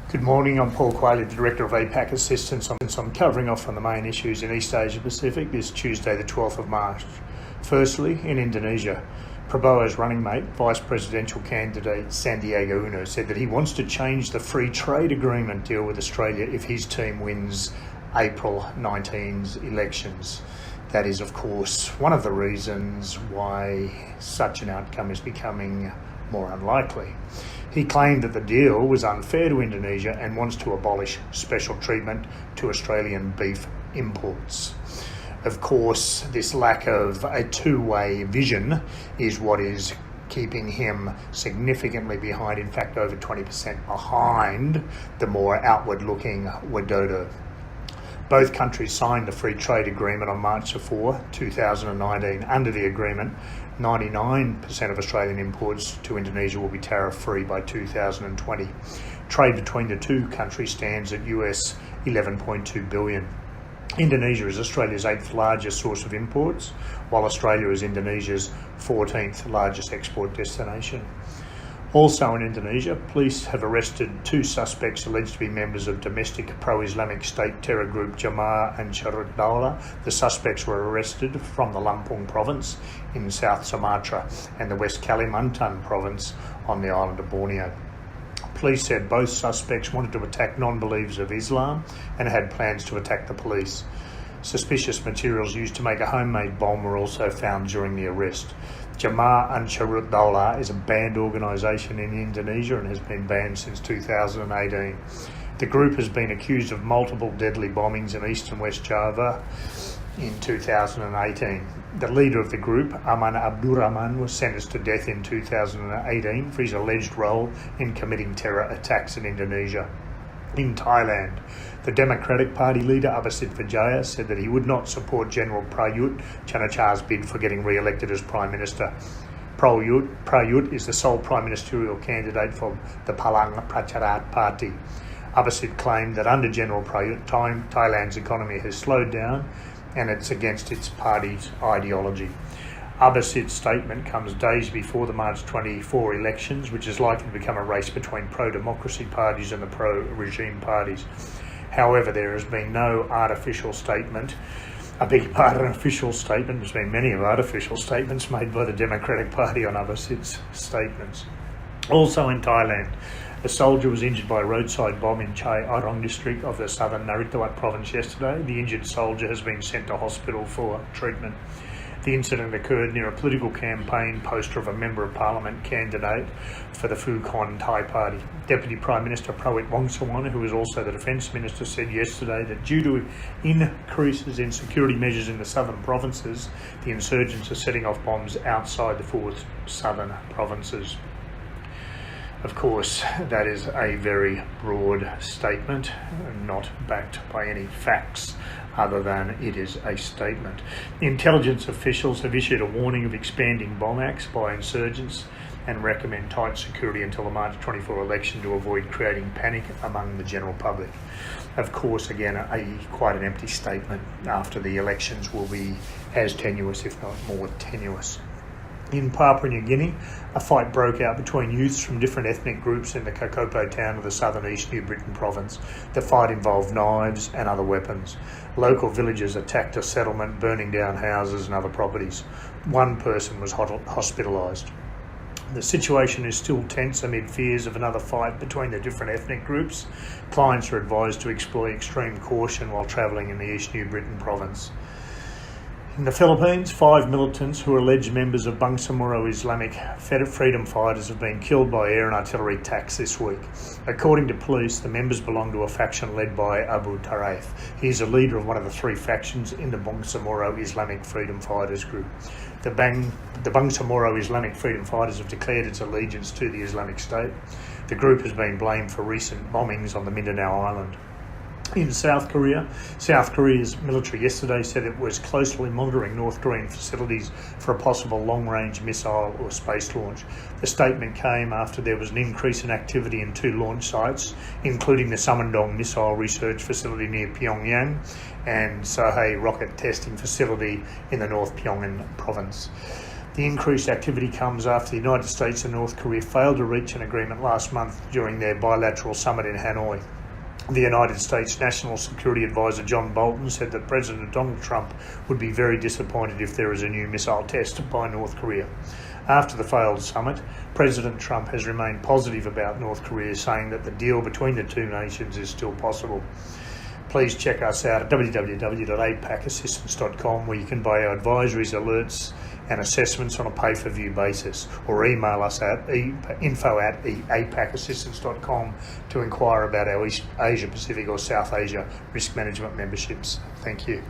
Good morning, I'm Paul Quaglia, Director of APAC Assistance. I'm covering off on the main issues in East Asia Pacific this Tuesday, the 12th of March. Firstly, in Indonesia, Prabowo's running mate, Vice Presidential candidate Sandiaga Uno, said that he wants to change the free trade agreement deal with Australia if his team wins April 19's elections. That is, of course, one of the reasons why such an outcome is becoming more unlikely. He claimed that the deal was unfair to Indonesia and wants to abolish special treatment to Australian beef imports. Of course, this lack of a two-way vision is what is keeping him significantly behind, in fact over 20% behind the more outward-looking Widodo. Both countries signed the free trade agreement on March 4, 2019. Under the agreement, 99% of Australian imports to Indonesia will be tariff-free by 2020. Trade between the two countries stands at US $11.2 billion. Indonesia is Australia's 8th largest source of imports, while Australia is Indonesia's 14th largest export destination. Also in Indonesia, police have arrested 2 suspects alleged to be members of domestic pro-Islamic state terror group 12Mar2019. The suspects were arrested from the Lampung province in South Sumatra and the West Kalimantan province on the island of Borneo. Police said both suspects wanted to attack non-believers of Islam and had plans to attack the police. Suspicious materials used to make a homemade bomb were also found during the arrest. 12Mar2019 is a banned organisation in Indonesia and has been banned since 2018. The group has been accused of multiple deadly bombings in East and West Java in 2018. The leader of the group, Aman Abdurrahman, was sentenced to death in 2018 for his alleged role in committing terror attacks in Indonesia. In Thailand, the Democratic Party leader Abhisit Vijaya said that he would not support General Prayut Chan-o-cha's bid for getting re-elected as Prime Minister. Prayut is the sole prime ministerial candidate for the Palang Pracharat Party. Abhisit claimed that under General Prayut, Thailand's economy has slowed down and it's against its party's ideology. Abhisit's statement comes days before the March 24 elections, which is likely to become a race between pro-democracy parties and the pro-regime parties. However, there has been no artificial statement. There's been many artificial statements made by the Democratic Party on Abhisit's statements. Also in Thailand, a soldier was injured by a roadside bomb in Chai Arong district of the southern Naritawat province yesterday. The injured soldier has been sent to hospital for treatment. The incident occurred near a political campaign poster of a Member of Parliament candidate for the Phu Kon Thai Party. Deputy Prime Minister Prawit Wongsuwon, who is also the Defence Minister, said yesterday that due to increases in security measures in the southern provinces, the insurgents are setting off bombs outside the 4 southern provinces. Of course, that is a very broad statement, not backed by any facts other than it is a statement. Intelligence officials have issued a warning of expanding bomb acts by insurgents and recommend tight security until the March 24 election to avoid creating panic among the general public. Of course, again, quite an empty statement. After the elections will be as tenuous, if not more tenuous. In Papua New Guinea, a fight broke out between youths from different ethnic groups in the Kokopo town of the southern East New Britain province. The fight involved knives and other weapons. Local villagers attacked a settlement, burning down houses and other properties. 1 person was hospitalised. The situation is still tense amid fears of another fight between the different ethnic groups. Clients are advised to employ extreme caution while travelling in the East New Britain province. In the Philippines, 5 militants who are alleged members of Bangsamoro Islamic freedom fighters have been killed by air and artillery attacks this week. According to police, the members belong to a faction led by Abu Taraif. He is a leader of one of the 3 factions in the Bangsamoro Islamic freedom fighters group. The Bangsamoro Islamic freedom fighters have declared its allegiance to the Islamic State. The group has been blamed for recent bombings on the Mindanao Island. In South Korea's military yesterday said it was closely monitoring North Korean facilities for a possible long-range missile or space launch. The statement came after there was an increase in activity in 2 launch sites, including the Samandong Missile Research Facility near Pyongyang and Sohae Rocket Testing Facility in the North Pyongan province. The increased activity comes after the United States and North Korea failed to reach an agreement last month during their bilateral summit in Hanoi. The United States National Security Advisor John Bolton said that President Donald Trump would be very disappointed if there is a new missile test by North Korea. After the failed summit, President Trump has remained positive about North Korea, saying that the deal between the two nations is still possible. Please check us out at www.apacassistance.com, where you can buy our advisories, alerts and assessments on a pay-for-view basis, or email us at info@apacassistance.com to inquire about our East Asia Pacific or South Asia risk management memberships. Thank you.